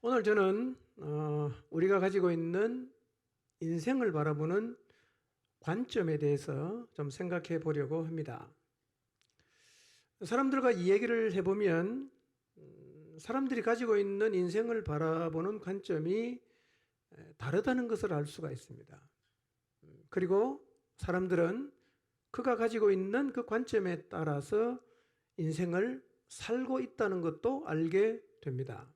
오늘 저는 우리가 가지고 있는 인생을 바라보는 관점에 대해서 좀 생각해 보려고 합니다. 사람들과 이 얘기를 해보면 사람들이 가지고 있는 인생을 바라보는 관점이 다르다는 것을 알 수가 있습니다. 그리고 사람들은 그가 가지고 있는 그 관점에 따라서 인생을 살고 있다는 것도 알게 됩니다.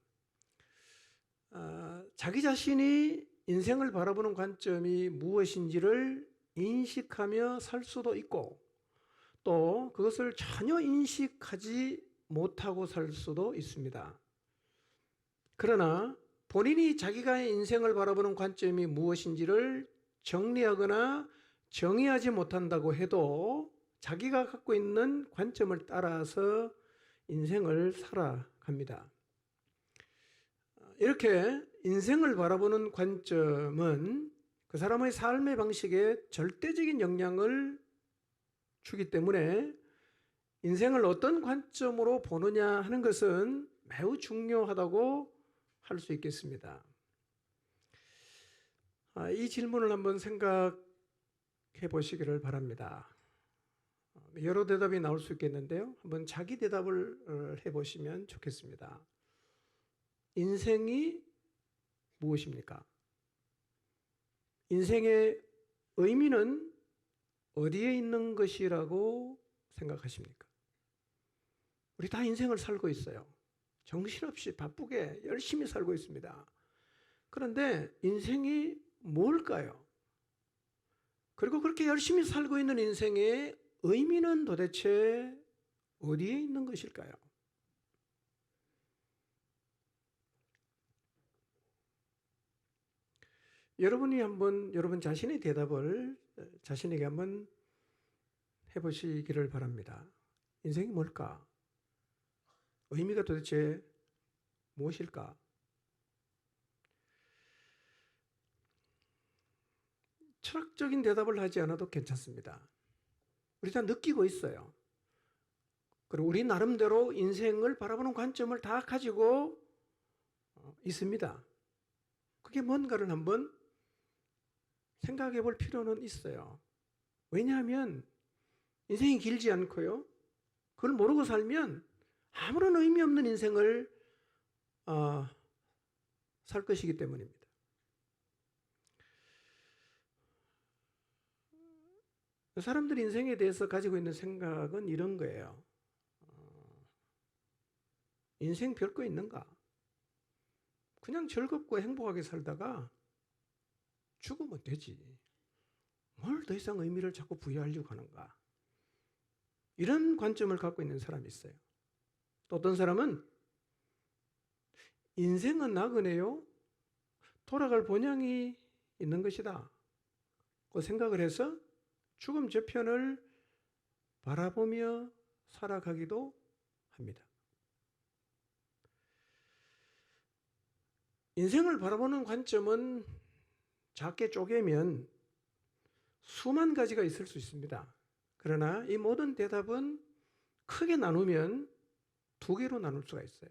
자기 자신이 인생을 바라보는 관점이 무엇인지를 인식하며 살 수도 있고 또 그것을 전혀 인식하지 못하고 살 수도 있습니다. 그러나 본인이 자기가 인생을 바라보는 관점이 무엇인지를 정리하거나 정의하지 못한다고 해도 자기가 갖고 있는 관점을 따라서 인생을 살아갑니다. 이렇게 인생을 바라보는 관점은 그 사람의 삶의 방식에 절대적인 영향을 주기 때문에 인생을 어떤 관점으로 보느냐 하는 것은 매우 중요하다고 할 수 있겠습니다. 이 질문을 한번 생각해 보시기를 바랍니다. 여러 대답이 나올 수 있겠는데요. 한번 자기 대답을 해보시면 좋겠습니다. 인생이 무엇입니까? 인생의 의미는 어디에 있는 것이라고 생각하십니까? 우리 다 인생을 살고 있어요. 정신없이 바쁘게 열심히 살고 있습니다. 그런데 인생이 뭘까요? 그리고 그렇게 열심히 살고 있는 인생의 의미는 도대체 어디에 있는 것일까요? 여러분이 한번 여러분 자신의 대답을 자신에게 한번 해보시기를 바랍니다. 인생이 뭘까? 의미가 도대체 무엇일까? 철학적인 대답을 하지 않아도 괜찮습니다. 우리 다 느끼고 있어요. 그리고 우리 나름대로 인생을 바라보는 관점을 다 가지고 있습니다. 그게 뭔가를 한번 생각해 볼 필요는 있어요. 왜냐하면 인생이 길지 않고요. 그걸 모르고 살면 아무런 의미 없는 인생을 살 것이기 때문입니다. 사람들이 인생에 대해서 가지고 있는 생각은 이런 거예요. 인생 별거 있는가? 그냥 즐겁고 행복하게 살다가 죽으면 되지. 뭘 더 이상 의미를 자꾸 부여하려고 하는가? 이런 관점을 갖고 있는 사람이 있어요. 또 어떤 사람은 인생은 나그네요. 돌아갈 본향이 있는 것이다. 그 생각을 해서 죽음 저편을 바라보며 살아가기도 합니다. 인생을 바라보는 관점은 작게 쪼개면 수만 가지가 있을 수 있습니다. 그러나 이 모든 대답은 크게 나누면 두 개로 나눌 수가 있어요.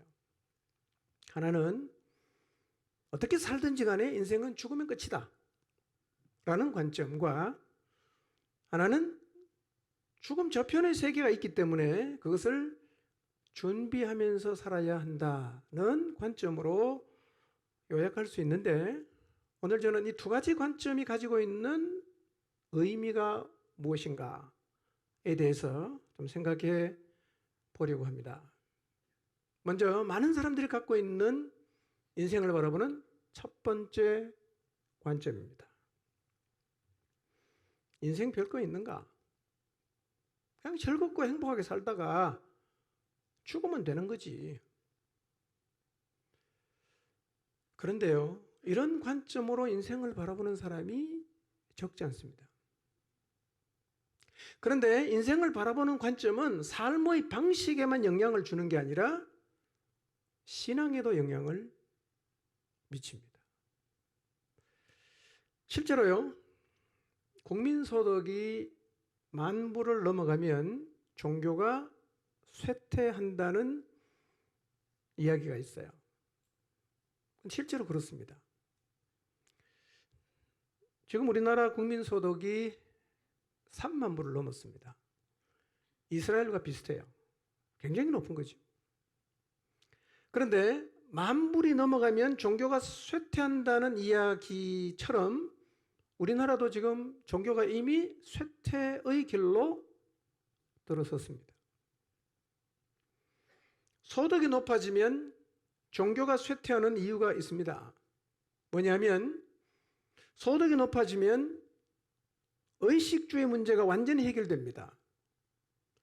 하나는 어떻게 살든지 간에 인생은 죽으면 끝이다 라는 관점과 하나는 죽음 저편의 세계가 있기 때문에 그것을 준비하면서 살아야 한다는 관점으로 요약할 수 있는데 오늘 저는 이 두 가지 관점이 가지고 있는 의미가 무엇인가에 대해서 좀 생각해 보려고 합니다. 먼저 많은 사람들이 갖고 있는 인생을 바라보는 첫 번째 관점입니다. 인생 별거 있는가? 그냥 즐겁고 행복하게 살다가 죽으면 되는 거지. 그런데요, 이런 관점으로 인생을 바라보는 사람이 적지 않습니다. 그런데 인생을 바라보는 관점은 삶의 방식에만 영향을 주는 게 아니라 신앙에도 영향을 미칩니다. 실제로요, 국민소득이 10,000불을 넘어가면 종교가 쇠퇴한다는 이야기가 있어요. 실제로 그렇습니다. 지금 우리나라 국민소득이 3만 불을 넘었습니다. 이스라엘과 비슷해요. 굉장히 높은 거죠. 그런데 10,000불이 넘어가면 종교가 쇠퇴한다는 이야기처럼 우리나라도 지금 종교가 이미 쇠퇴의 길로 들어섰습니다. 소득이 높아지면 종교가 쇠퇴하는 이유가 있습니다. 뭐냐면 소득이 높아지면 의식주의 문제가 완전히 해결됩니다.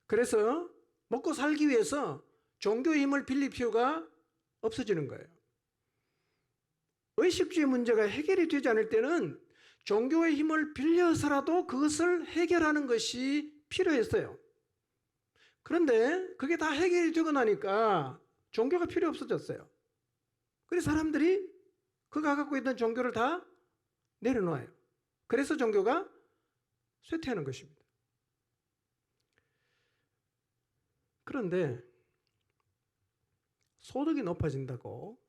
그래서 먹고 살기 위해서 종교의 힘을 빌릴 필요가 없어지는 거예요. 의식주의 문제가 해결이 되지 않을 때는 종교의 힘을 빌려서라도 그것을 해결하는 것이 필요했어요. 그런데 그게 다 해결이 되고 나니까 종교가 필요 없어졌어요. 그래서 사람들이 그가 갖고 있던 종교를 다 내려놓아요. 그래서 종교가 쇠퇴하는 것입니다. 그런데 소득이 높아진다고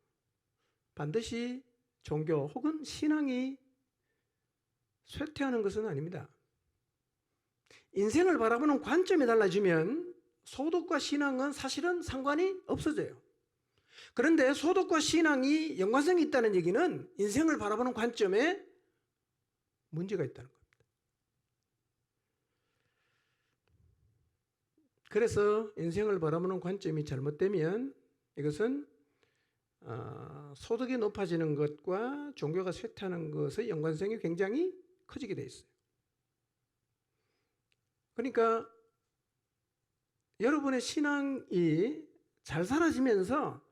반드시 종교 혹은 신앙이 쇠퇴하는 것은 아닙니다. 인생을 바라보는 관점이 달라지면 소득과 신앙은 사실은 상관이 없어져요. 그런데 소득과 신앙이 연관성이 있다는 얘기는 인생을 바라보는 관점에 문제가 있다는 겁니다. 그래서 인생을 바라보는 관점이 잘못되면 이것은 소득이 높아지는 것과 종교가 쇠퇴하는 것의 연관성이 굉장히 커지게 돼 있어요. 그러니까 여러분의 신앙이 잘 살아지면서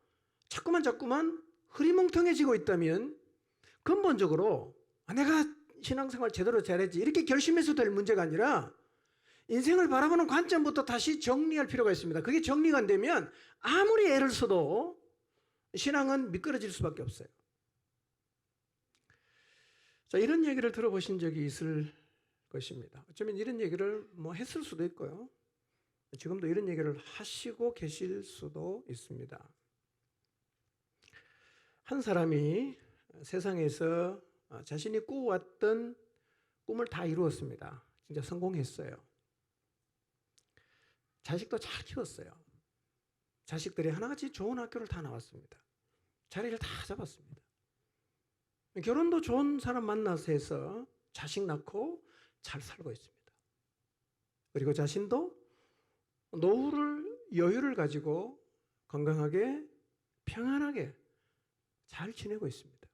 자꾸만 흐리멍텅해지고 있다면 근본적으로 내가 신앙생활 제대로 잘했지 이렇게 결심해서 될 문제가 아니라 인생을 바라보는 관점부터 다시 정리할 필요가 있습니다. 그게 정리가 안 되면 아무리 애를 써도 신앙은 미끄러질 수밖에 없어요. 자, 이런 얘기를 들어보신 적이 있을 것입니다. 어쩌면 이런 얘기를 했을 수도 있고요. 지금도 이런 얘기를 하시고 계실 수도 있습니다. 한 사람이 세상에서 자신이 꾸어왔던 꿈을 다 이루었습니다. 진짜 성공했어요. 자식도 잘 키웠어요. 자식들이 하나같이 좋은 학교를 다 나왔습니다. 자리를 다 잡았습니다. 결혼도 좋은 사람 만나서 해서 자식 낳고 잘 살고 있습니다. 그리고 자신도 여유를 가지고 건강하게 평안하게 잘 지내고 있습니다.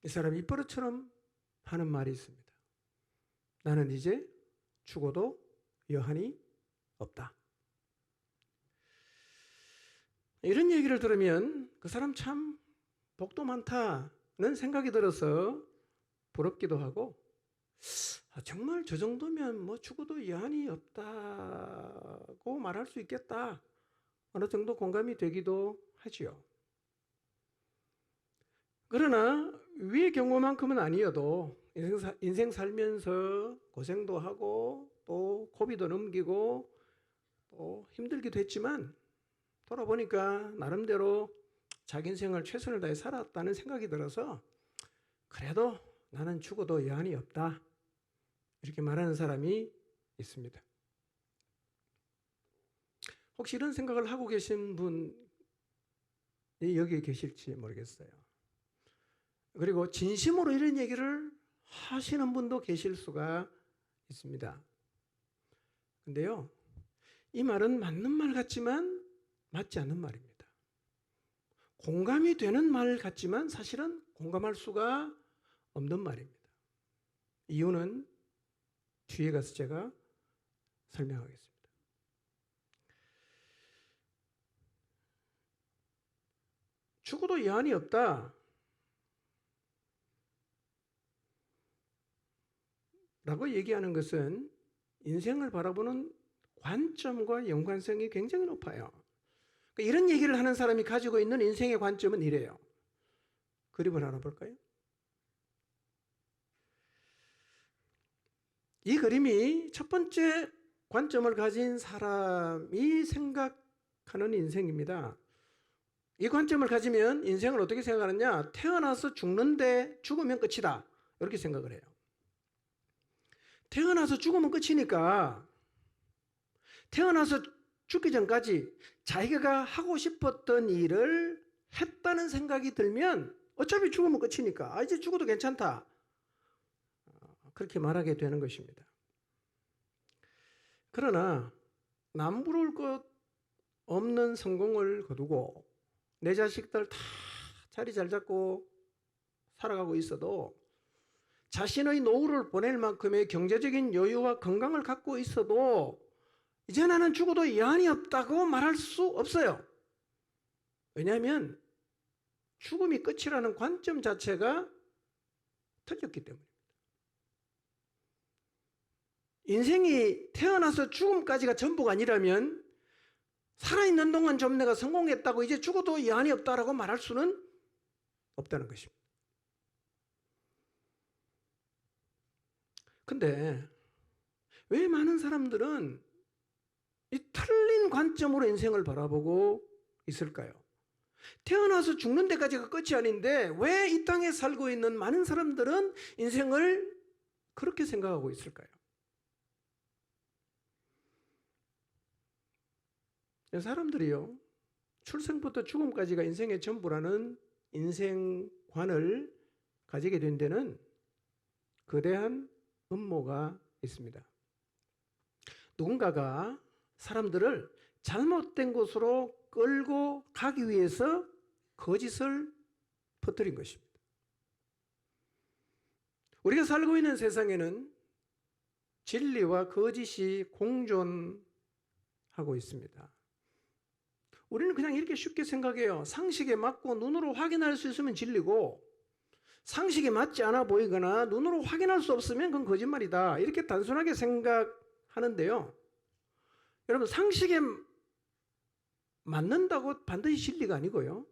이 사람이 입버릇처럼 하는 말이 있습니다. 나는 이제 죽어도 여한이 없다. 이런 얘기를 들으면 그 사람 참 복도 많다는 생각이 들어서 부럽기도 하고 정말 저 정도면 죽어도 여한이 없다고 말할 수 있겠다. 어느 정도 공감이 되기도 하지요. 그러나 위의 경우만큼은 아니어도 인생 살면서 고생도 하고 또 고비도 넘기고 또 힘들기도 했지만 돌아보니까 나름대로 자기 인생을 최선을 다해 살았다는 생각이 들어서 그래도 나는 죽어도 여한이 없다. 이렇게 말하는 사람이 있습니다. 혹시 이런 생각을 하고 계신 분이 여기 계실지 모르겠어요. 그리고 진심으로 이런 얘기를 하시는 분도 계실 수가 있습니다. 근데요, 이 말은 맞는 말 같지만 맞지 않는 말입니다. 공감이 되는 말 같지만 사실은 공감할 수가 없는 말입니다. 이유는 뒤에 가서 제가 설명하겠습니다. 죽어도 여한이 없다 라고 얘기하는 것은 인생을 바라보는 관점과 연관성이 굉장히 높아요. 이런 얘기를 하는 사람이 가지고 있는 인생의 관점은 이래요. 그림을 하나 볼까요? 이 그림이 첫 번째 관점을 가진 사람이 생각하는 인생입니다. 이 관점을 가지면 인생을 어떻게 생각하느냐? 태어나서 죽는데 죽으면 끝이다. 이렇게 생각을 해요. 태어나서 죽으면 끝이니까 태어나서 죽기 전까지 자기가 하고 싶었던 일을 했다는 생각이 들면 어차피 죽으면 끝이니까 이제 죽어도 괜찮다. 그렇게 말하게 되는 것입니다. 그러나 남부러울 것 없는 성공을 거두고 내 자식들 다 자리 잘 잡고 살아가고 있어도 자신의 노후를 보낼 만큼의 경제적인 여유와 건강을 갖고 있어도 이제 나는 죽어도 여한이 없다고 말할 수 없어요. 왜냐하면 죽음이 끝이라는 관점 자체가 틀렸기 때문입니다. 인생이 태어나서 죽음까지가 전부가 아니라면 살아있는 동안 좀 내가 성공했다고 이제 죽어도 여한이 없다라고 말할 수는 없다는 것입니다. 근데 왜 많은 사람들은 이 틀린 관점으로 인생을 바라보고 있을까요? 태어나서 죽는 데까지가 끝이 아닌데 왜 이 땅에 살고 있는 많은 사람들은 인생을 그렇게 생각하고 있을까요? 사람들이요, 출생부터 죽음까지가 인생의 전부라는 인생관을 가지게 된 데는 거대한 음모가 있습니다. 누군가가 사람들을 잘못된 곳으로 끌고 가기 위해서 거짓을 퍼뜨린 것입니다. 우리가 살고 있는 세상에는 진리와 거짓이 공존하고 있습니다. 우리는 그냥 이렇게 쉽게 생각해요. 상식에 맞고 눈으로 확인할 수 있으면 진리고 상식에 맞지 않아 보이거나 눈으로 확인할 수 없으면 그건 거짓말이다. 이렇게 단순하게 생각하는데요. 여러분, 상식에 맞는다고 반드시 진리가 아니고요.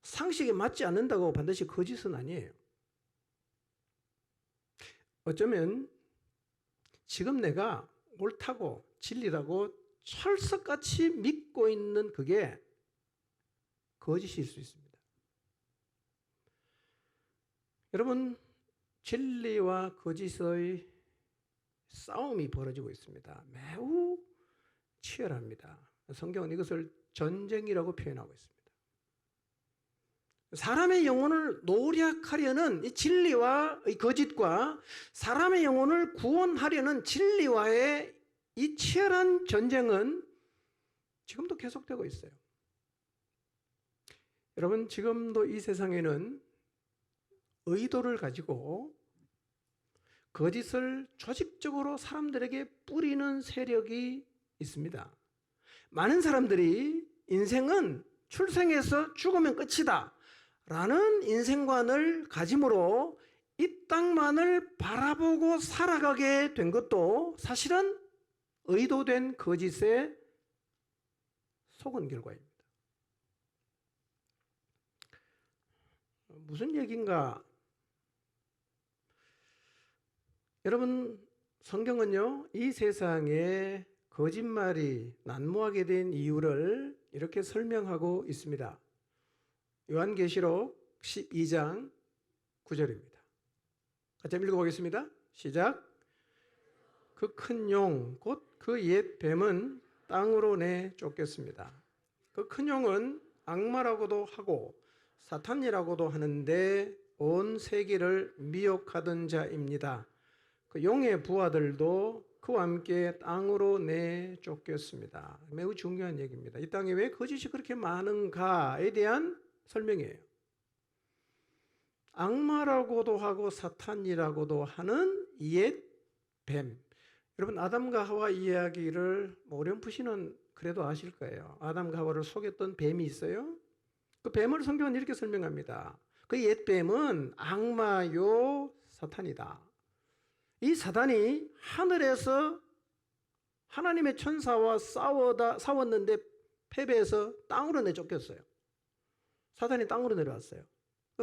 상식에 맞지 않는다고 반드시 거짓은 아니에요. 어쩌면 지금 내가 옳다고 진리라고 철석같이 믿고 있는 그게 거짓일 수 있습니다. 여러분, 진리와 거짓의 싸움이 벌어지고 있습니다. 매우 치열합니다. 성경은 이것을 전쟁이라고 표현하고 있습니다. 사람의 영혼을 노력하려는 이 진리와 이 거짓과 사람의 영혼을 구원하려는 진리와의 이 치열한 전쟁은 지금도 계속되고 있어요. 여러분, 지금도 이 세상에는 의도를 가지고 거짓을 조직적으로 사람들에게 뿌리는 세력이 있습니다. 많은 사람들이 인생은 출생해서 죽으면 끝이다 라는 인생관을 가짐으로 이 땅만을 바라보고 살아가게 된 것도 사실은 의도된 거짓에 속은 결과입니다. 무슨 얘기인가? 여러분, 성경은요, 이 세상에 거짓말이 난무하게 된 이유를 이렇게 설명하고 있습니다. 요한계시록 12장 9절입니다. 같이 한번 읽어보겠습니다. 시작. 그 큰 용, 곧 그 옛 뱀은 땅으로 내쫓겼습니다. 그 큰 용은 악마라고도 하고 사탄이라고도 하는데 온 세계를 미혹하던 자입니다. 그 용의 부하들도 그와 함께 땅으로 내쫓겼습니다. 매우 중요한 얘기입니다. 이 땅에 왜 거짓이 그렇게 많은가에 대한 설명이에요. 악마라고도 하고 사탄이라고도 하는 옛 뱀. 여러분, 아담과 하와 이야기를 어렴풋이는 그래도 아실 거예요. 아담과 하와를 속였던 뱀이 있어요. 그 뱀을 성경은 이렇게 설명합니다. 그 옛 뱀은 악마요 사탄이다. 이 사단이 하늘에서 하나님의 천사와 싸웠는데 패배해서 땅으로 내쫓겼어요. 사단이 땅으로 내려왔어요.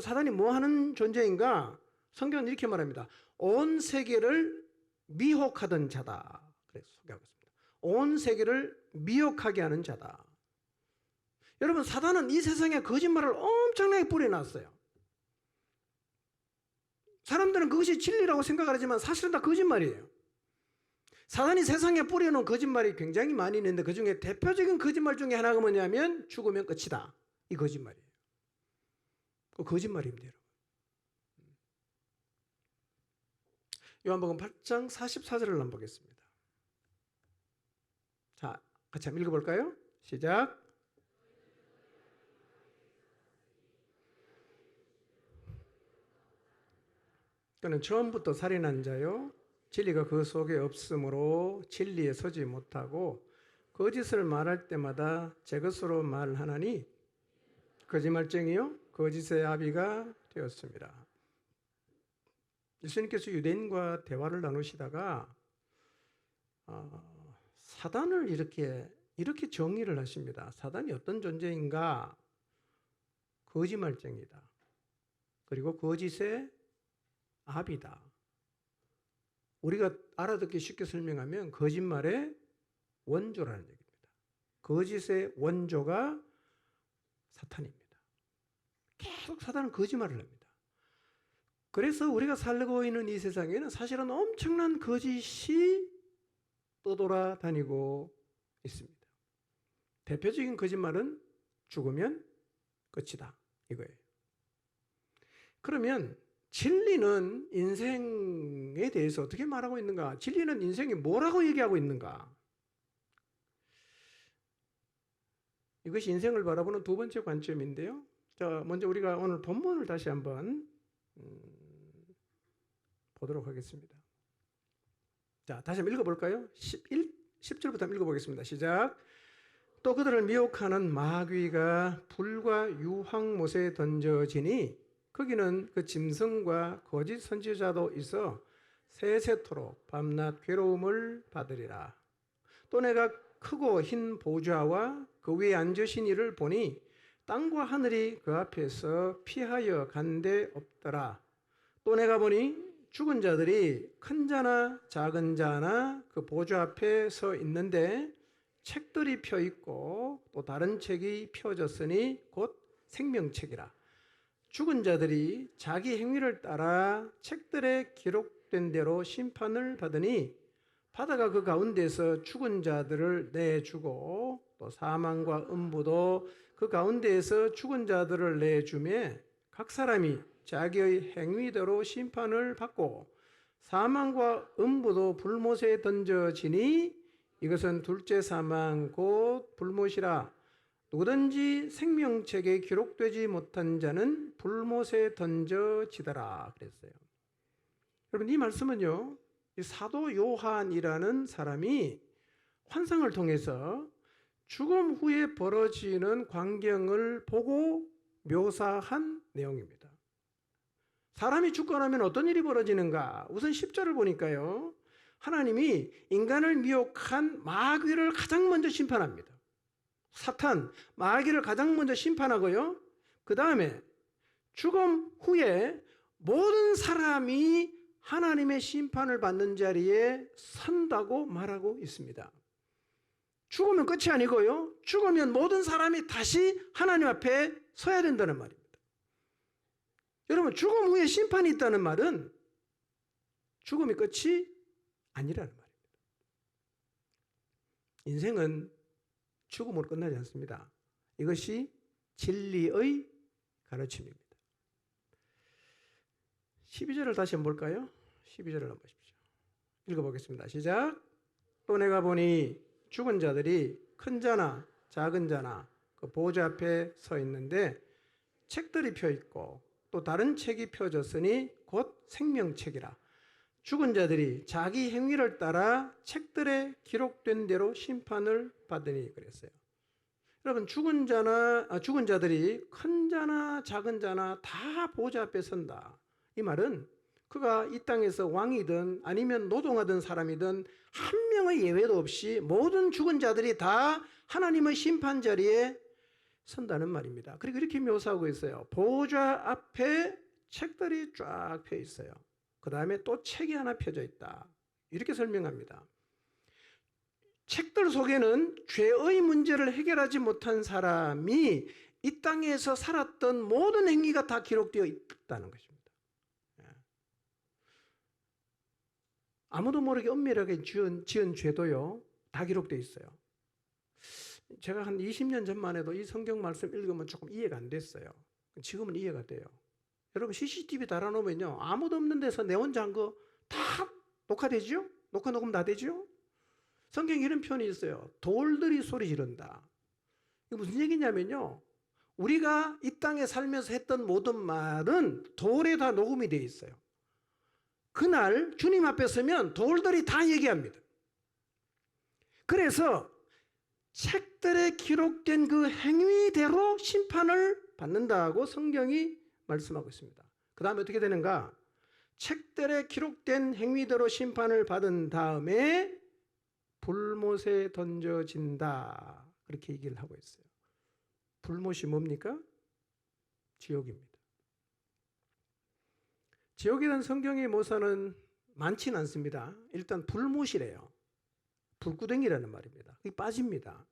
사단이 뭐 하는 존재인가? 성경은 이렇게 말합니다. 온 세계를 미혹하던 자다. 그래서 소개하고 있습니다. 온 세계를 미혹하게 하는 자다. 여러분, 사단은 이 세상에 거짓말을 엄청나게 뿌려놨어요. 사람들은 그것이 진리라고 생각을 하지만 사실은 다 거짓말이에요. 사단이 세상에 뿌려놓은 거짓말이 굉장히 많이 있는데 그중에 대표적인 거짓말 중에 하나가 뭐냐면 죽으면 끝이다. 이 거짓말이에요. 그 거짓말입니다, 여러분. 요한복음 8장 44절을 한번 보겠습니다. 자, 같이 한번 읽어볼까요? 시작. 그는 처음부터 살인한 자요 진리가 그 속에 없으므로 진리에 서지 못하고 거짓을 말할 때마다 제 것으로 말하나니 거짓말쟁이요 거짓의 아비가 되었습니다. 예수님께서 유대인과 대화를 나누시다가 사단을 이렇게 정의를 하십니다. 사단이 어떤 존재인가? 거짓말쟁이다. 그리고 거짓의 아비다. 우리가 알아듣기 쉽게 설명하면 거짓말의 원조라는 얘기입니다. 거짓의 원조가 사탄입니다. 계속 사단은 거짓말을 합니다. 그래서 우리가 살고 있는 이 세상에는 사실은 엄청난 거짓이 떠돌아다니고 있습니다. 대표적인 거짓말은 죽으면 끝이다 이거예요. 그러면 진리는 인생에 대해서 어떻게 말하고 있는가? 진리는 인생이 뭐라고 얘기하고 있는가? 이것이 인생을 바라보는 두 번째 관점인데요. 자, 먼저 우리가 오늘 본문을 다시 한번 보도록 하겠습니다. 자, 다시 한번 읽어볼까요? 10절부터 한번 읽어보겠습니다. 시작. 또 그들을 미혹하는 마귀가 불과 유황못에 던져지니 거기는 그 짐승과 거짓 선지자도 있어 세세토록 밤낮 괴로움을 받으리라. 또 내가 크고 흰 보좌와 그 위에 앉으신 이를 보니 땅과 하늘이 그 앞에서 피하여 간데 없더라. 또 내가 보니 죽은 자들이 큰 자나 작은 자나 그 보좌 앞에 서 있는데 책들이 펴 있고 또 다른 책이 펴졌으니 곧 생명책이라. 죽은 자들이 자기 행위를 따라 책들에 기록된 대로 심판을 받으니 바다가 그 가운데서 죽은 자들을 내주고 또 사망과 음부도 그 가운데에서 죽은 자들을 내주매 각 사람이 자기의 행위대로 심판을 받고 사망과 음부도 불못에 던져지니 이것은 둘째 사망 곧 불못이라. 누구든지 생명책에 기록되지 못한 자는 불못에 던져지더라 그랬어요. 여러분, 이 말씀은요, 이 사도 요한이라는 사람이 환상을 통해서 죽음 후에 벌어지는 광경을 보고 묘사한 내용입니다. 사람이 죽고 나면 어떤 일이 벌어지는가? 우선 10절을 보니까요, 하나님이 인간을 미혹한 마귀를 가장 먼저 심판합니다. 사탄, 마귀를 가장 먼저 심판하고요, 그 다음에 죽음 후에 모든 사람이 하나님의 심판을 받는 자리에 선다고 말하고 있습니다. 죽으면 끝이 아니고요, 죽으면 모든 사람이 다시 하나님 앞에 서야 된다는 말입니다. 여러분, 죽음 후에 심판이 있다는 말은 죽음이 끝이 아니라는 말입니다. 인생은 죽음으로 끝나지 않습니다. 이것이 진리의 가르침입니다. 12절을 다시 한번 볼까요? 12절을 한번 보십시오. 읽어보겠습니다. 시작. 또 내가 보니 죽은 자들이 큰 자나 작은 자나 그 보좌 앞에 서 있는데 책들이 펴 있고 또 다른 책이 펴졌으니 곧 생명책이라. 죽은 자들이 자기 행위를 따라 책들에 기록된 대로 심판을 받으니 그랬어요. 여러분, 죽은 자들이 큰 자나 작은 자나 다 보좌 앞에 선다. 이 말은 그가 이 땅에서 왕이든 아니면 노동하던 사람이든 한 명의 예외도 없이 모든 죽은 자들이 다 하나님의 심판 자리에 선다는 말입니다. 그리고 이렇게 묘사하고 있어요. 보좌 앞에 책들이 쫙 펴 있어요. 그 다음에 또 책이 하나 펴져 있다. 이렇게 설명합니다. 책들 속에는 죄의 문제를 해결하지 못한 사람이 이 땅에서 살았던 모든 행위가 다 기록되어 있다는 것입니다. 아무도 모르게 은밀하게 지은 죄도요, 다 기록되어 있어요. 제가 한 20년 전만 해도 이 성경 말씀 읽으면 조금 이해가 안 됐어요. 지금은 이해가 돼요. 여러분 CCTV 달아놓으면요, 아무도 없는 데서 내 혼자 한 거 다 녹화되죠? 녹화 녹음 다 되죠? 성경에 이런 표현이 있어요. 돌들이 소리 지른다. 이게 무슨 얘기냐면요, 우리가 이 땅에 살면서 했던 모든 말은 돌에 다 녹음이 되어 있어요. 그날 주님 앞에 서면 돌들이 다 얘기합니다. 그래서 책들에 기록된 그 행위대로 심판을 받는다고 성경이 말씀하고 있습니다. 그 다음에 어떻게 되는가? 책들에 기록된 행위대로 심판을 받은 다음에 불못에 던져진다, 그렇게 얘기를 하고 있어요. 불못이 뭡니까? 지옥입니다. 지옥에 대한 성경의 묘사는 많지는 않습니다. 일단 불못이래요. 불구덩이라는 말입니다. 그게 빠집니다.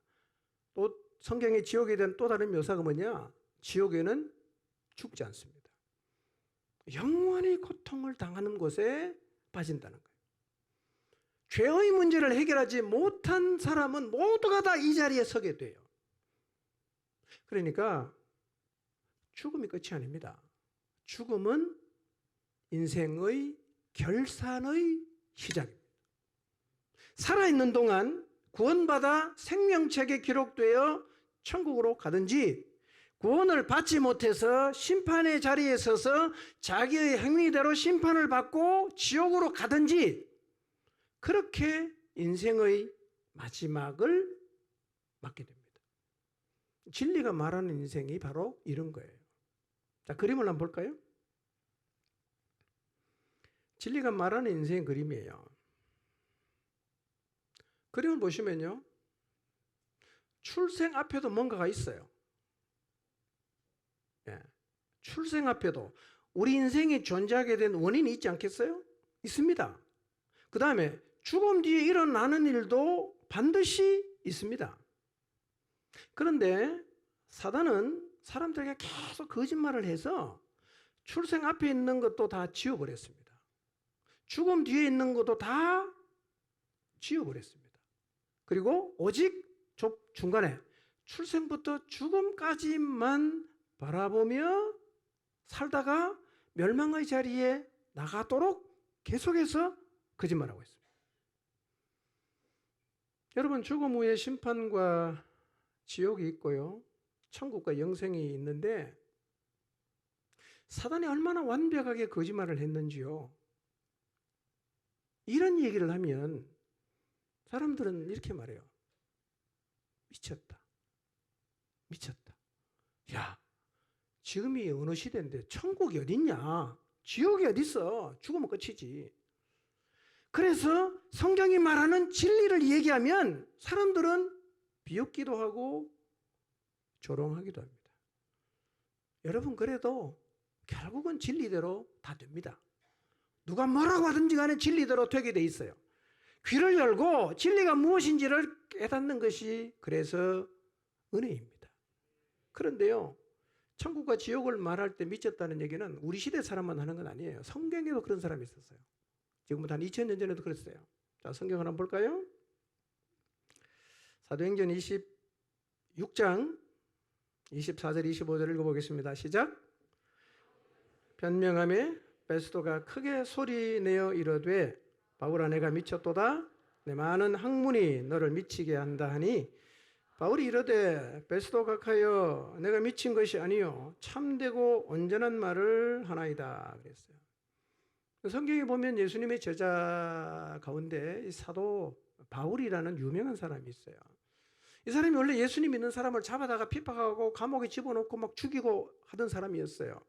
또 성경의 지옥에 대한 또 다른 묘사가 뭐냐? 지옥에는 죽지 않습니다. 영원히 고통을 당하는 곳에 빠진다는 거예요. 죄의 문제를 해결하지 못한 사람은 모두가 다 이 자리에 서게 돼요. 그러니까 죽음이 끝이 아닙니다. 죽음은 인생의 결산의 시작입니다. 살아있는 동안 구원받아 생명책에 기록되어 천국으로 가든지, 구원을 받지 못해서 심판의 자리에 서서 자기의 행위대로 심판을 받고 지옥으로 가든지, 그렇게 인생의 마지막을 맞게 됩니다. 진리가 말하는 인생이 바로 이런 거예요. 자, 그림을 한번 볼까요? 진리가 말하는 인생의 그림이에요. 그림을 보시면요, 출생 앞에도 뭔가가 있어요. 출생 앞에도 우리 인생이 존재하게 된 원인이 있지 않겠어요? 있습니다. 그 다음에 죽음 뒤에 일어나는 일도 반드시 있습니다. 그런데 사단은 사람들에게 계속 거짓말을 해서 출생 앞에 있는 것도 다 지워버렸습니다. 죽음 뒤에 있는 것도 다 지워버렸습니다. 그리고 오직 중간에 출생부터 죽음까지만 바라보며 살다가 멸망의 자리에 나가도록 계속해서 거짓말하고 있습니다. 여러분, 죽음 후에 심판과 지옥이 있고요, 천국과 영생이 있는데, 사단이 얼마나 완벽하게 거짓말을 했는지요. 이런 얘기를 하면 사람들은 이렇게 말해요. 미쳤다. 미쳤다. 야, 지금이 어느 시대인데 천국이 어딨냐? 지옥이 어딨어? 죽으면 끝이지. 그래서 성경이 말하는 진리를 얘기하면 사람들은 비웃기도 하고 조롱하기도 합니다. 여러분, 그래도 결국은 진리대로 다 됩니다. 누가 뭐라고 하든지 간에 진리대로 되게 돼 있어요. 귀를 열고 진리가 무엇인지를 깨닫는 것이 그래서 은혜입니다. 그런데요, 천국과 지옥을 말할 때 미쳤다는 얘기는 우리 시대 사람만 하는 건 아니에요. 성경에도 그런 사람이 있었어요. 지금부터 한 2000년 전에도 그랬어요. 자, 성경을 한번 볼까요? 사도행전 26장 24절 25절 읽어보겠습니다. 시작. 변명하며 베스도가 크게 소리내어 이르되, 바울아, 내가 미쳤도다. 내 많은 학문이 너를 미치게 한다 하니, 바울이 이르되, 베스도 각하여, 내가 미친 것이 아니요 참되고 온전한 말을 하나이다 그랬어요. 성경에 보면 예수님의 제자 가운데 이 사도 바울이라는 유명한 사람이 있어요. 이 사람이 원래 예수님 믿는 사람을 잡아다가 핍박하고 감옥에 집어넣고 막 죽이고 하던 사람이었어요.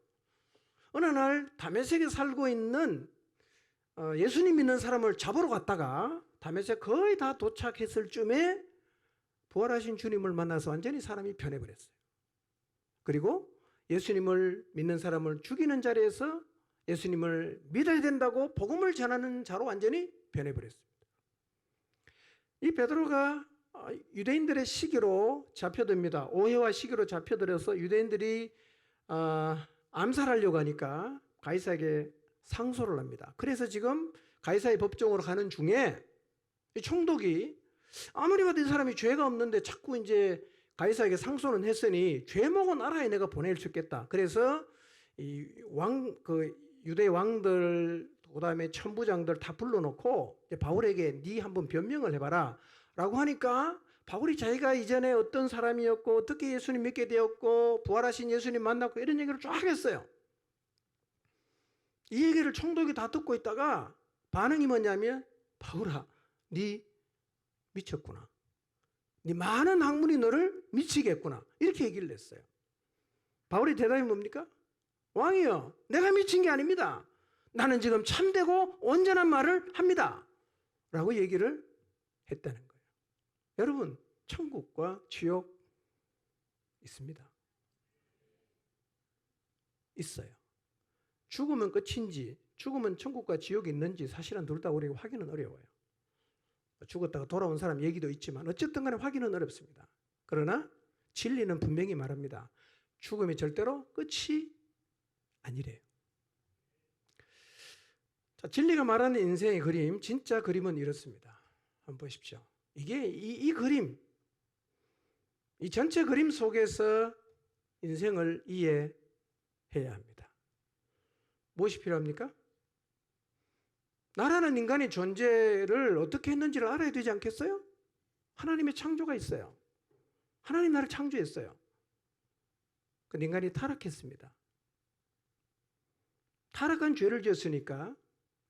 어느 날 다메섹에 살고 있는 예수님 믿는 사람을 잡으러 갔다가 다메섹 거의 다 도착했을 쯤에 부활하신 주님을 만나서 완전히 사람이 변해버렸어요. 그리고 예수님을 믿는 사람을 죽이는 자리에서 예수님을 믿어야 된다고 복음을 전하는 자로 완전히 변해버렸습니다. 이 베드로가 유대인들의 시기로 잡혀듭니다. 오해와 시기로 잡혀들어서 유대인들이 암살하려고 하니까 가이사에게 상소를 합니다. 그래서 지금 가이사의 법정으로 가는 중에 이 총독이 아무리 봐도 이 사람이 죄가 없는데 자꾸 이제 가이사에게 상소는 했으니 죄목은 알아야 내가 보낼 수 있겠다. 그래서 유대 왕들 그다음에 천부장들 다 불러놓고 바울에게 네 한번 변명을 해봐라 라고 하니까 바울이 자기가 이전에 어떤 사람이었고 어떻게 예수님 믿게 되었고 부활하신 예수님 만났고 이런 얘기를 쫙 했어요. 이 얘기를 총독이 다 듣고 있다가 반응이 뭐냐면 바울아 네 미쳤구나. 네 많은 학문이 너를 미치겠구나. 이렇게 얘기를 했어요. 바울의 대답이 뭡니까? 왕이여 내가 미친 게 아닙니다. 나는 지금 참되고 온전한 말을 합니다. 라고 얘기를 했다는 거예요. 여러분 천국과 지옥 있습니다. 있어요. 죽으면 끝인지 죽으면 천국과 지옥이 있는지 사실은 둘 다 우리가 확인은 어려워요. 죽었다가 돌아온 사람 얘기도 있지만 어쨌든 간에 확인은 어렵습니다. 그러나 진리는 분명히 말합니다. 죽음이 절대로 끝이 아니래요. 자, 진리가 말하는 인생의 그림, 진짜 그림은 이렇습니다. 한번 보십시오. 이게 이 그림, 이 전체 그림 속에서 인생을 이해해야 합니다. 무엇이 필요합니까? 나라는 인간의 존재를 어떻게 했는지를 알아야 되지 않겠어요? 하나님의 창조가 있어요. 하나님 나를 창조했어요. 근데 인간이 타락했습니다. 타락한 죄를 지었으니까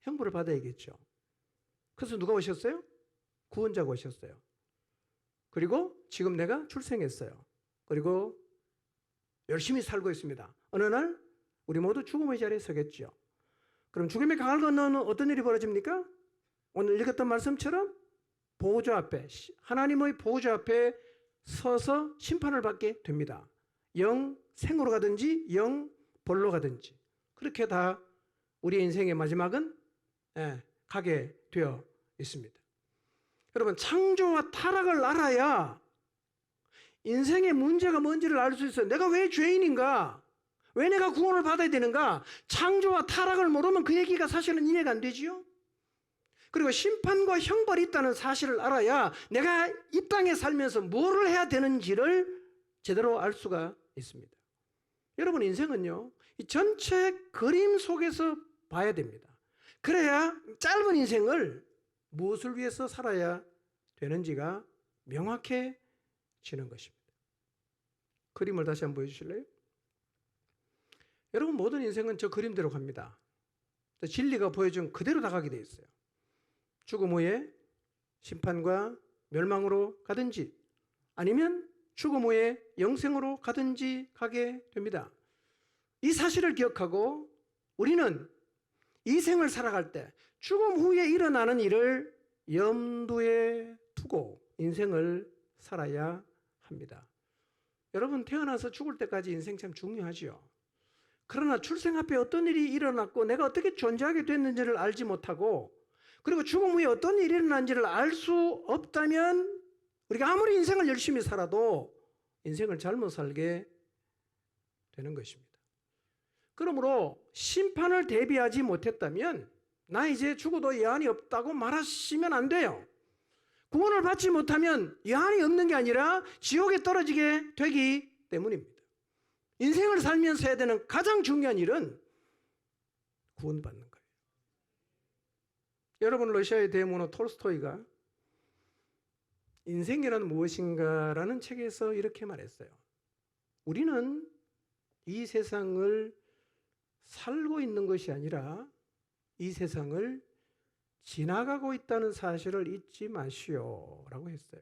형벌을 받아야겠죠. 그래서 누가 오셨어요? 구원자가 오셨어요. 그리고 지금 내가 출생했어요. 그리고 열심히 살고 있습니다. 어느 날 우리 모두 죽음의 자리에 서겠죠. 그럼 죽음의 강을 건너는 어떤 일이 벌어집니까? 오늘 읽었던 말씀처럼 보호자 앞에, 하나님의 보호자 앞에 서서 심판을 받게 됩니다. 영생으로 가든지 영벌로 가든지 그렇게 다 우리의 인생의 마지막은 가게 되어 있습니다. 여러분 창조와 타락을 알아야 인생의 문제가 뭔지를 알 수 있어요. 내가 왜 죄인인가? 왜 내가 구원을 받아야 되는가? 창조와 타락을 모르면 그 얘기가 사실은 이해가 안 되지요. 그리고 심판과 형벌이 있다는 사실을 알아야 내가 이 땅에 살면서 뭐를 해야 되는지를 제대로 알 수가 있습니다. 여러분 인생은요, 이 전체 그림 속에서 봐야 됩니다. 그래야 짧은 인생을 무엇을 위해서 살아야 되는지가 명확해지는 것입니다. 그림을 다시 한번 보여주실래요? 여러분 모든 인생은 저 그림대로 갑니다. 진리가 보여준 그대로 다 가게 돼 있어요. 죽음 후에 심판과 멸망으로 가든지 아니면 죽음 후에 영생으로 가든지 가게 됩니다. 이 사실을 기억하고 우리는 이 생을 살아갈 때 죽음 후에 일어나는 일을 염두에 두고 인생을 살아야 합니다. 여러분 태어나서 죽을 때까지 인생 참 중요하죠. 그러나 출생 앞에 어떤 일이 일어났고 내가 어떻게 존재하게 됐는지를 알지 못하고 그리고 죽음 후에 어떤 일이 일어난지를 알 수 없다면 우리가 아무리 인생을 열심히 살아도 인생을 잘못 살게 되는 것입니다. 그러므로 심판을 대비하지 못했다면 나 이제 죽어도 여한이 없다고 말하시면 안 돼요. 구원을 받지 못하면 여한이 없는 게 아니라 지옥에 떨어지게 되기 때문입니다. 인생을 살면서 해야 되는 가장 중요한 일은 구원받는 거예요. 여러분 러시아의 대문호 톨스토이가 인생이란 무엇인가라는 책에서 이렇게 말했어요. 우리는 이 세상을 살고 있는 것이 아니라 이 세상을 지나가고 있다는 사실을 잊지 마시오 라고 했어요.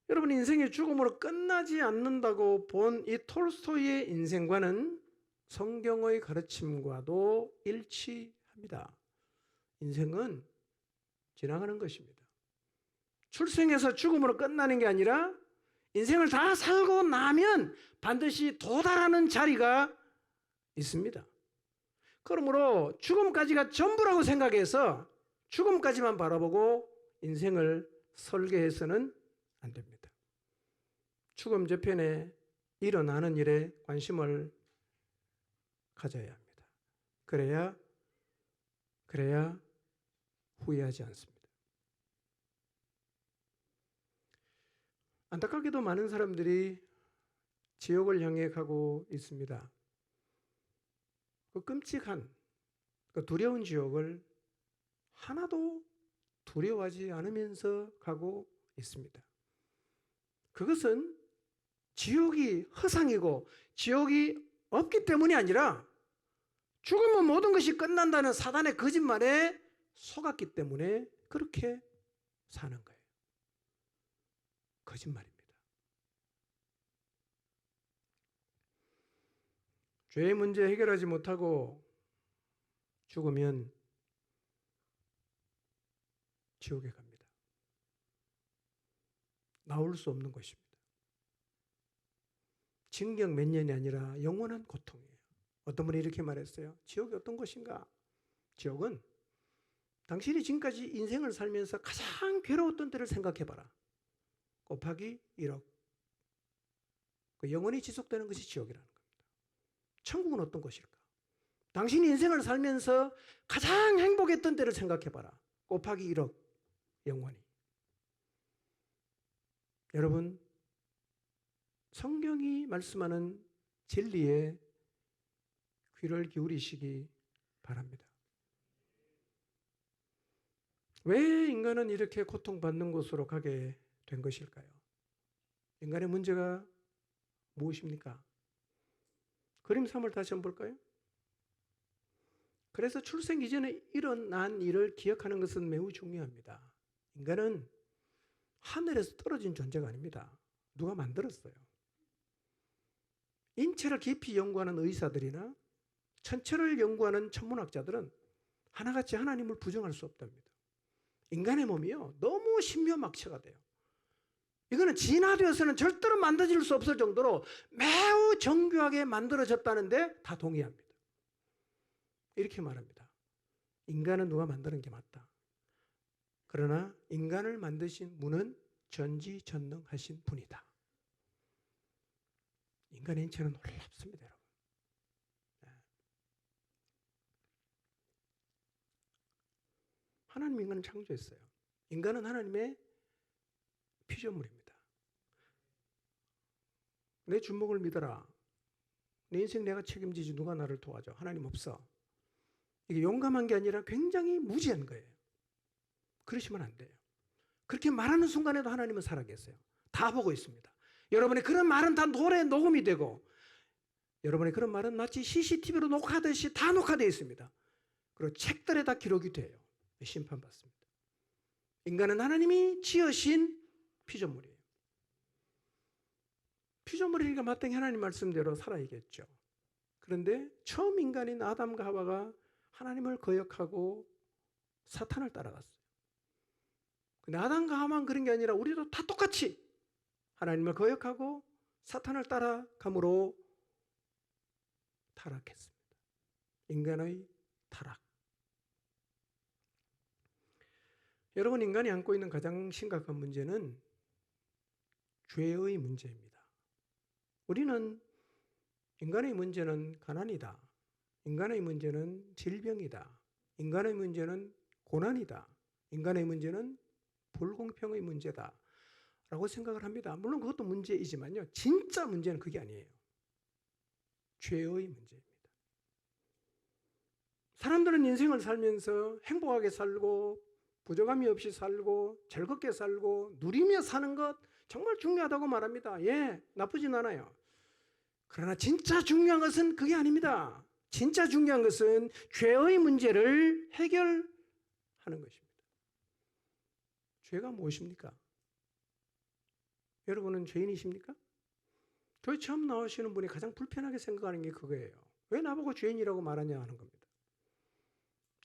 여러분 인생이 죽음으로 끝나지 않는다고 본 이 톨스토이의 인생과는 성경의 가르침과도 일치합니다. 인생은 지나가는 것입니다. 출생해서 죽음으로 끝나는 게 아니라 인생을 다 살고 나면 반드시 도달하는 자리가 있습니다. 그러므로 죽음까지가 전부라고 생각해서 죽음까지만 바라보고 인생을 설계해서는 안 됩니다. 죽음 저편에 일어나는 일에 관심을 가져야 합니다. 그래야 후회하지 않습니다. 안타깝게도 많은 사람들이 지옥을 향해 가고 있습니다. 그 끔찍한, 그 두려운 지옥을 하나도 두려워하지 않으면서 가고 있습니다. 그것은 지옥이 허상이고 지옥이 없기 때문이 아니라 죽으면 모든 것이 끝난다는 사단의 거짓말에 속았기 때문에 그렇게 사는 거예요. 거짓말입니다. 죄의 문제 해결하지 못하고 죽으면 지옥에 갑니다. 나올 수 없는 것입니다. 징역 몇 년이 아니라 영원한 고통이에요. 어떤 분이 이렇게 말했어요. 지옥이 어떤 것인가? 지옥은 당신이 지금까지 인생을 살면서 가장 괴로웠던 때를 생각해봐라. 곱하기 1억. 그 영원히 지속되는 것이 지옥이라는 겁니다. 천국은 어떤 것일까? 당신이 인생을 살면서 가장 행복했던 때를 생각해봐라. 곱하기 1억. 영원히. 여러분, 성경이 말씀하는 진리에 귀를 기울이시기 바랍니다. 왜 인간은 이렇게 고통받는 곳으로 가게 된 것일까요? 인간의 문제가 무엇입니까? 그림 3을 다시 한번 볼까요? 그래서 출생 이전에 일어난 일을 기억하는 것은 매우 중요합니다. 인간은 하늘에서 떨어진 존재가 아닙니다. 누가 만들었어요? 인체를 깊이 연구하는 의사들이나 천체를 연구하는 천문학자들은 하나같이 하나님을 부정할 수 없답니다. 인간의 몸이요, 너무 신묘막체가 돼요. 이거는 진화되어서는 절대로 만들어질 수 없을 정도로 매우 정교하게 만들어졌다는데 다 동의합니다. 이렇게 말합니다. 인간은 누가 만드는 게 맞다. 그러나 인간을 만드신 분은 전지전능하신 분이다. 인간의 인체는 놀랍습니다, 여러분. 하나님 인간을 창조했어요. 인간은 하나님의 피조물입니다. 내 주먹을 믿어라. 내 인생 내가 책임지지 누가 나를 도와줘. 하나님 없어. 이게 용감한 게 아니라 굉장히 무지한 거예요. 그러시면 안 돼요. 그렇게 말하는 순간에도 하나님은 살아계세요. 다 보고 있습니다. 여러분의 그런 말은 다 노래 녹음이 되고 여러분의 그런 말은 마치 CCTV로 녹화하듯이 다 녹화되어 있습니다. 그리고 책들에 다 기록이 돼요. 심판받습니다. 인간은 하나님이 지으신 피조물이에요. 피조물이니까 마땅히 하나님 말씀대로 살아야겠죠. 그런데 처음 인간인 아담과 하와가 하나님을 거역하고 사탄을 따라갔어요. 근데 아담과 하와만 그런 게 아니라 우리도 다 똑같이 하나님을 거역하고 사탄을 따라감으로 타락했습니다. 인간의 타락. 여러분, 인간이 안고 있는 가장 심각한 문제는 죄의 문제입니다. 우리는 인간의 문제는 가난이다. 인간의 문제는 질병이다. 인간의 문제는 고난이다. 인간의 문제는 불공평의 문제다. 라고 생각을 합니다. 물론 그것도 문제이지만요. 진짜 문제는 그게 아니에요. 죄의 문제입니다. 사람들은 인생을 살면서 행복하게 살고 부족함이 없이 살고 즐겁게 살고 누리며 사는 것 정말 중요하다고 말합니다. 예, 나쁘진 않아요. 그러나 진짜 중요한 것은 그게 아닙니다. 진짜 중요한 것은 죄의 문제를 해결하는 것입니다. 죄가 무엇입니까? 여러분은 죄인이십니까? 교회 처음 나오시는 분이 가장 불편하게 생각하는 게 그거예요. 왜 나보고 죄인이라고 말하냐 하는 겁니다.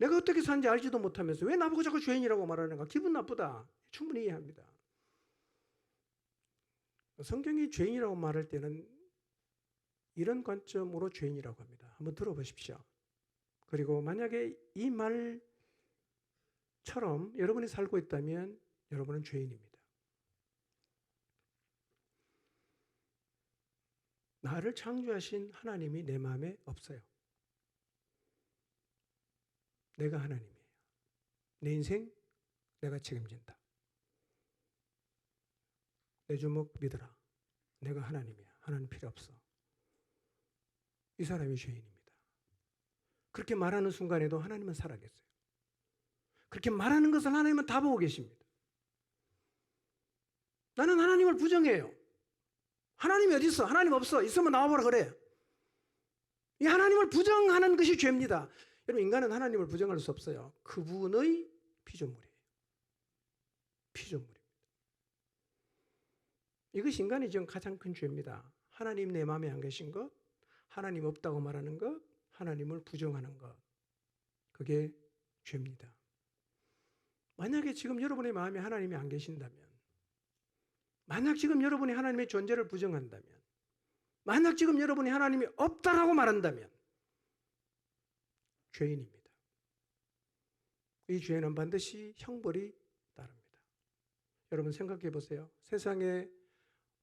내가 어떻게 사는지 알지도 못하면서 왜 나보고 자꾸 죄인이라고 말하는가? 기분 나쁘다. 충분히 이해합니다. 성경이 죄인이라고 말할 때는 이런 관점으로 죄인이라고 합니다. 한번 들어보십시오. 그리고 만약에 이 말처럼 여러분이 살고 있다면 여러분은 죄인입니다. 나를 창조하신 하나님이 내 마음에 없어요. 내가 하나님이에요. 내 인생 내가 책임진다. 내 주먹 믿어라. 내가 하나님이야. 하나님 필요 없어. 이 사람이 죄인입니다. 그렇게 말하는 순간에도 하나님은 살아계세요. 그렇게 말하는 것을 하나님은 다 보고 계십니다. 나는 하나님을 부정해요. 하나님이 어디 있어? 하나님 없어. 있으면 나와보라 그래. 이 하나님을 부정하는 것이 죄입니다. 여러분, 인간은 하나님을 부정할 수 없어요. 그분의 피조물이에요. 피조물입니다. 이것이 인간이 지금 가장 큰 죄입니다. 하나님 내 마음에 안 계신 것, 하나님 없다고 말하는 것, 하나님을 부정하는 것. 그게 죄입니다. 만약에 지금 여러분의 마음에 하나님이 안 계신다면, 만약 지금 여러분이 하나님의 존재를 부정한다면, 만약 지금 여러분이 하나님이 없다라고 말한다면 죄인입니다. 이 죄는 반드시 형벌이 따릅니다. 여러분 생각해 보세요. 세상에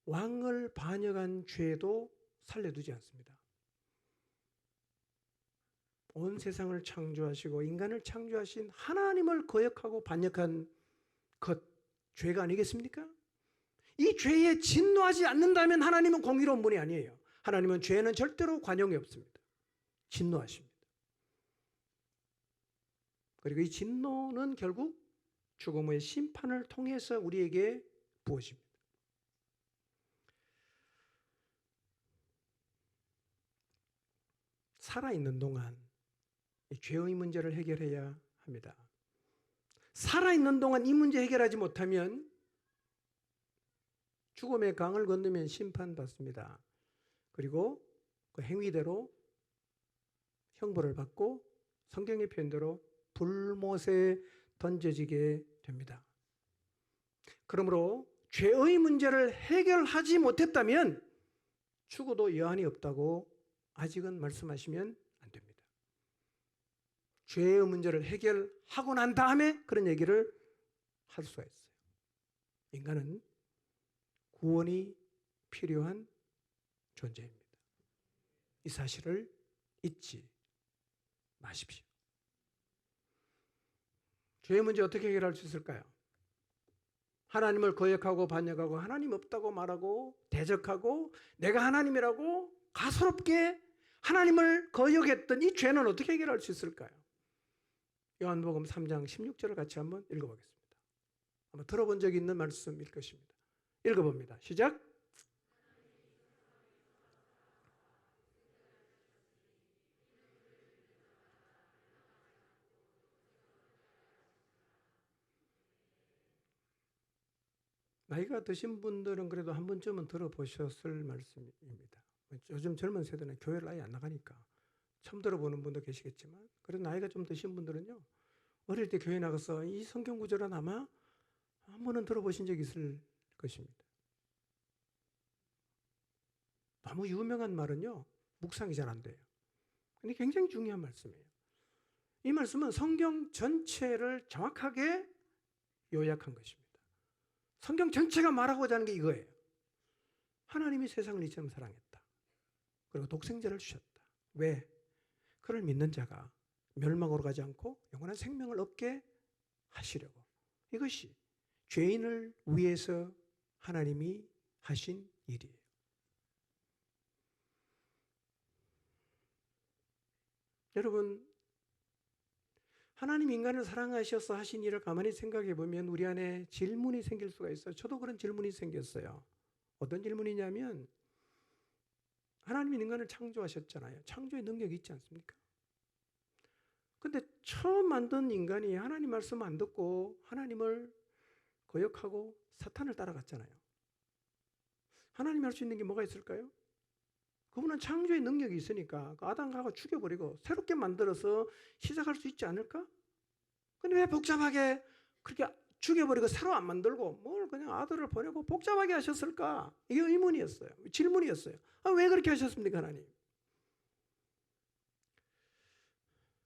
왕을 반역한 죄도 살려두지 않습니다. 온 세상을 창조하시고 인간을 창조하신 하나님을 거역하고 반역한 것, 죄가 아니겠습니까? 이 죄에 진노하지 않는다면 하나님은 공의로운 분이 아니에요. 하나님은 죄에는 절대로 관용이 없습니다. 진노하십니다. 그리고 이 진노는 결국 죽음 후의 심판을 통해서 우리에게 부어집니다. 살아있는 동안 이 죄의 문제를 해결해야 합니다. 살아있는 동안 이 문제 해결하지 못하면 죽음의 강을 건너면 심판받습니다. 그리고 그 행위대로 형벌을 받고 성경의 표현대로 불못에 던져지게 됩니다. 그러므로 죄의 문제를 해결하지 못했다면 죽어도 여한이 없다고 아직은 말씀하시면 안 됩니다. 죄의 문제를 해결하고 난 다음에 그런 얘기를 할 수가 있어요. 인간은 구원이 필요한 존재입니다. 이 사실을 잊지 마십시오. 죄의 문제 어떻게 해결할 수 있을까요? 하나님을 거역하고 반역하고 하나님 없다고 말하고 대적하고 내가 하나님이라고 가소롭게 하나님을 거역했던 이 죄는 어떻게 해결할 수 있을까요? 요한복음 3장 16절을 같이 한번 읽어보겠습니다. 아마 들어본 적이 있는 말씀일 것입니다. 읽어봅니다. 시작. 나이가 드신 분들은 그래도 한 번쯤은 들어보셨을 말씀입니다. 요즘 젊은 세대는 교회를 아예 안 나가니까 처음 들어보는 분도 계시겠지만, 그래도 나이가 좀 드신 분들은요, 어릴 때 교회 나가서 이 성경 구절은 아마 한 번은 들어보신 적이 있을 것입니다. 너무 유명한 말은요, 묵상이 잘 안 돼요. 근데 굉장히 중요한 말씀이에요. 이 말씀은 성경 전체를 정확하게 요약한 것입니다. 성경 전체가 말하고자 하는 게 이거예요. 하나님이 세상을 이처럼 사랑했다. 그리고 독생자를 주셨다. 왜? 그를 믿는 자가 멸망으로 가지 않고 영원한 생명을 얻게 하시려고. 이것이 죄인을 위해서 하나님이 하신 일이에요. 여러분, 하나님 인간을 사랑하셔서 하신 일을 가만히 생각해 보면 우리 안에 질문이 생길 수가 있어요. 저도 그런 질문이 생겼어요. 어떤 질문이냐면, 하나님이 인간을 창조하셨잖아요. 창조의 능력이 있지 않습니까? 근데 처음 만든 인간이 하나님 말씀 안 듣고 하나님을 거역하고 사탄을 따라갔잖아요. 하나님이 할 수 있는 게 뭐가 있을까요? 그분은 창조의 능력이 있으니까 아담과 하와 죽여버리고 새롭게 만들어서 시작할 수 있지 않을까? 근데 왜 복잡하게 그렇게 죽여버리고 새로 안 만들고 뭘 그냥 아들을 보내고 복잡하게 하셨을까? 이게 의문이었어요. 질문이었어요. 왜 그렇게 하셨습니까, 하나님?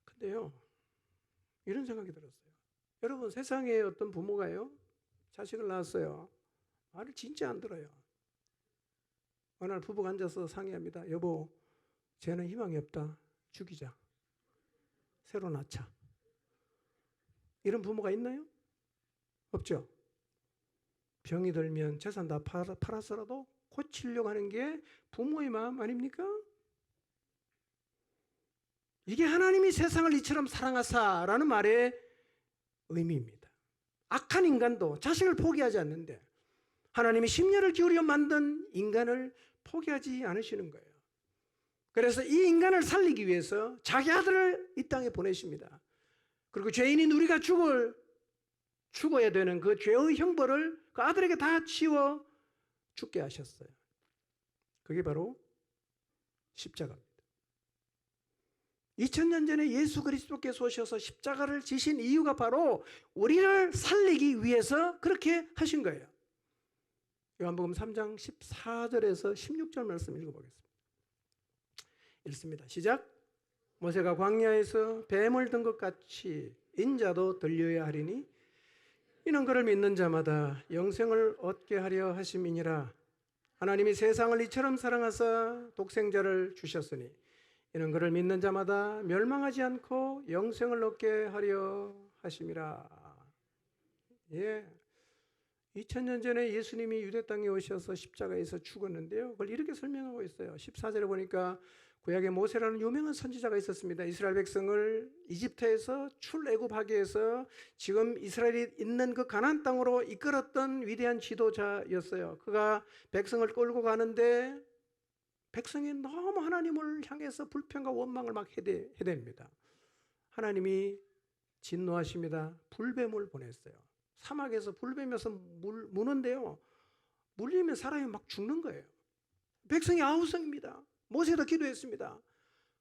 근데요, 이런 생각이 들었어요. 여러분, 세상에 어떤 부모가요, 자식을 낳았어요. 말을 진짜 안 들어요. 어느 날 부부가 앉아서 상의합니다. 여보, 쟤는 희망이 없다. 죽이자. 새로 낳자. 이런 부모가 있나요? 없죠. 병이 들면 재산 다 팔아서라도 고치려고 하는 게 부모의 마음 아닙니까? 이게 하나님이 세상을 이처럼 사랑하사라는 말의 의미입니다. 악한 인간도 자식을 포기하지 않는데 하나님이 심려를 기울여 만든 인간을 포기하지 않으시는 거예요. 그래서 이 인간을 살리기 위해서 자기 아들을 이 땅에 보내십니다. 그리고 죄인인 우리가 죽어야 되는 그 죄의 형벌을 그 아들에게 다 치워 죽게 하셨어요. 그게 바로 십자가입니다. 2000년 전에 예수 그리스도께서 오셔서 십자가를 지신 이유가 바로 우리를 살리기 위해서 그렇게 하신 거예요. 요한복음 3장 14절에서 16절 말씀 읽어보겠습니다. 읽습니다. 시작. 모세가 광야에서 뱀을 든 것 같이 인자도 들려야 하리니 이는 그를 믿는 자마다 영생을 얻게 하려 하심이니라. 하나님이 세상을 이처럼 사랑하사 독생자를 주셨으니 이는 그를 믿는 자마다 멸망하지 않고 영생을 얻게 하려 하심이라. 예. 2000년 전에 예수님이 유대 땅에 오셔서 십자가에서 죽었는데요. 그걸 이렇게 설명하고 있어요. 14절에 보니까 구약에 모세라는 유명한 선지자가 있었습니다. 이스라엘 백성을 이집트에서 출애굽하기 위해서 지금 이스라엘이 있는 그 가나안 땅으로 이끌었던 위대한 지도자였어요. 그가 백성을 끌고 가는데 백성이 너무 하나님을 향해서 불평과 원망을 막 해댑니다. 하나님이 진노하십니다. 불뱀을 보냈어요. 사막에서 불뱀에서 무는데요. 물리면 사람이 막 죽는 거예요. 백성이 아우성입니다. 모세도 기도했습니다.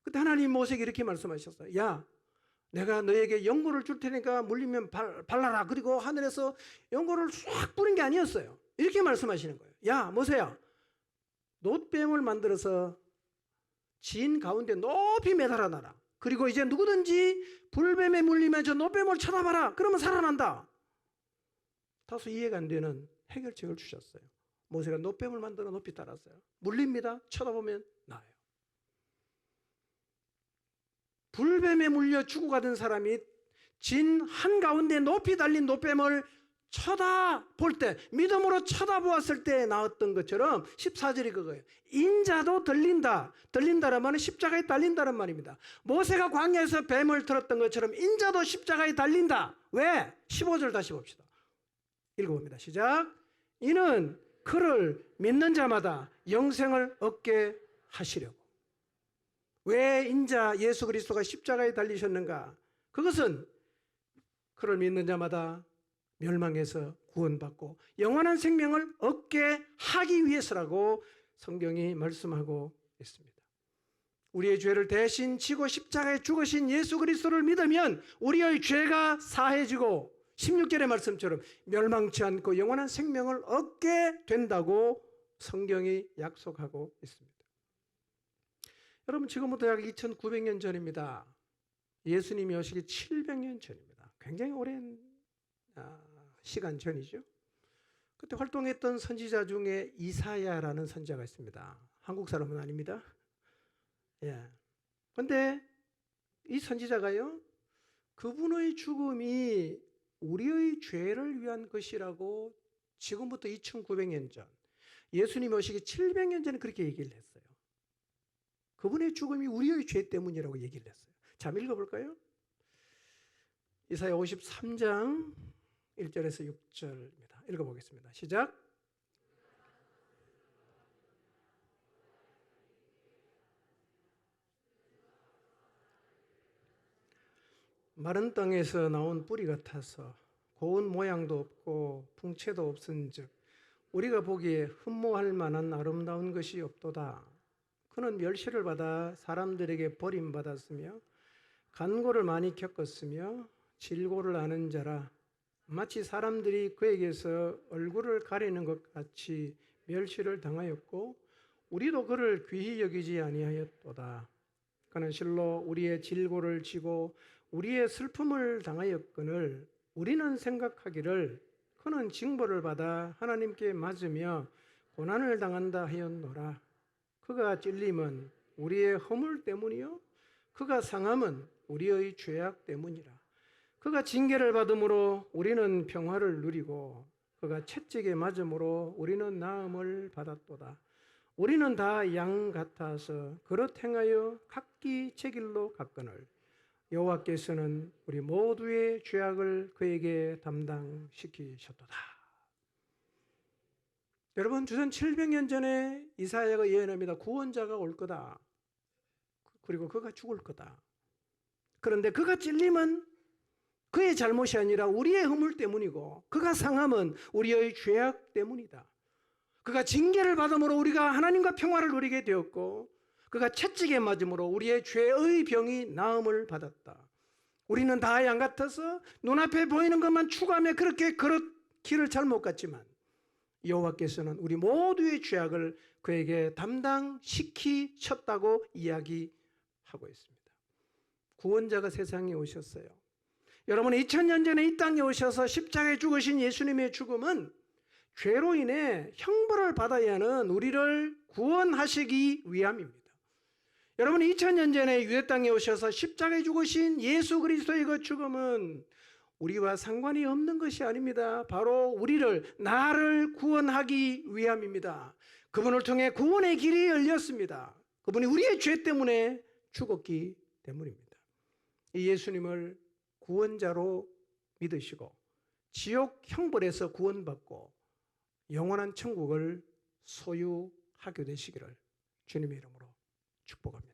그때 하나님 모세에게 이렇게 말씀하셨어요. 야, 내가 너에게 연고를 줄 테니까 물리면 발라라. 그리고 하늘에서 연고를 싹 뿌린 게 아니었어요. 이렇게 말씀하시는 거예요. 야, 모세야, 놋뱀을 만들어서 진 가운데 높이 매달아 놔라. 그리고 이제 누구든지 불뱀에 물리면 저 놋뱀을 쳐다봐라. 그러면 살아난다. 다소 이해가 안 되는 해결책을 주셨어요. 모세가 놋뱀을 만들어 높이 달았어요. 물립니다. 쳐다보면 나아요. 불뱀에 물려 죽어가던 사람이 진 한가운데 높이 달린 놋뱀을 쳐다볼 때, 믿음으로 쳐다보았을 때 나왔던 것처럼 14절이 그거예요. 인자도 들린다. 들린다란 말은 십자가에 달린다는 말입니다. 모세가 광야에서 뱀을 들었던 것처럼 인자도 십자가에 달린다. 왜? 15절 다시 봅시다. 읽어봅니다. 시작. 이는 그를 믿는 자마다 영생을 얻게 하시려고. 왜 인자 예수 그리스도가 십자가에 달리셨는가? 그것은 그를 믿는 자마다 멸망해서 구원받고 영원한 생명을 얻게 하기 위해서라고 성경이 말씀하고 있습니다. 우리의 죄를 대신 지고 십자가에 죽으신 예수 그리스도를 믿으면 우리의 죄가 사해지고 16절의 말씀처럼 멸망치 않고 영원한 생명을 얻게 된다고 성경이 약속하고 있습니다. 여러분, 지금부터 약 2900년 전입니다. 예수님이 오시기 700년 전입니다. 굉장히 오랜 시간 전이죠. 그때 활동했던 선지자 중에 이사야라는 선지자가 있습니다. 한국 사람은 아닙니다. 예. 근데 이 선지자가요, 그분의 죽음이 우리의 죄를 위한 것이라고 지금부터 2900년 전, 예수님 오시기 700년 전에 그렇게 얘기를 했어요. 그분의 죽음이 우리의 죄 때문이라고 얘기를 했어요. 자, 읽어볼까요? 이사야 53장 1절에서 6절입니다. 읽어보겠습니다. 시작. 마른 땅에서 나온 뿌리 같아서 고운 모양도 없고 풍채도 없은즉 우리가 보기에 흠모할 만한 아름다운 것이 없도다. 그는 멸시를 받아 사람들에게 버림받았으며 간고를 많이 겪었으며 질고를 아는 자라. 마치 사람들이 그에게서 얼굴을 가리는 것 같이 멸시를 당하였고 우리도 그를 귀히 여기지 아니하였도다. 그는 실로 우리의 질고를 지고 우리의 슬픔을 당하였거늘 우리는 생각하기를 그는 징벌을 받아 하나님께 맞으며 고난을 당한다 하였노라. 그가 찔림은 우리의 허물 때문이요 그가 상함은 우리의 죄악 때문이라. 그가 징계를 받음으로 우리는 평화를 누리고 그가 채찍에 맞음으로 우리는 나음을 받았도다. 우리는 다 양 같아서 그릇 행하여 각기 제 길로 갔거늘 여호와께서는 우리 모두의 죄악을 그에게 담당시키셨도다. 여러분, 주전 700년 전에 이사야가 예언합니다. 구원자가 올 거다. 그리고 그가 죽을 거다. 그런데 그가 찔림은 그의 잘못이 아니라 우리의 허물 때문이고 그가 상함은 우리의 죄악 때문이다. 그가 징계를 받음으로 우리가 하나님과 평화를 누리게 되었고 그가 채찍에 맞음으로 우리의 죄의 병이 나음을 받았다. 우리는 다 양 같아서 눈앞에 보이는 것만 추구하며 그렇게 길을 잘못 갔지만 여호와께서는 우리 모두의 죄악을 그에게 담당시키셨다고 이야기하고 있습니다. 구원자가 세상에 오셨어요. 여러분, 2000년 전에 이 땅에 오셔서 십자가에 죽으신 예수님의 죽음은 죄로 인해 형벌을 받아야 하는 우리를 구원하시기 위함입니다. 여러분, 2000년 전에 유대 땅에 오셔서 십자가에 죽으신 예수 그리스도의 그 죽음은 우리와 상관이 없는 것이 아닙니다. 바로 나를 구원하기 위함입니다. 그분을 통해 구원의 길이 열렸습니다. 그분이 우리의 죄 때문에 죽었기 때문입니다. 이 예수님을 구원자로 믿으시고 지옥 형벌에서 구원받고 영원한 천국을 소유하게 되시기를 주님의 이름으로 축복합니다.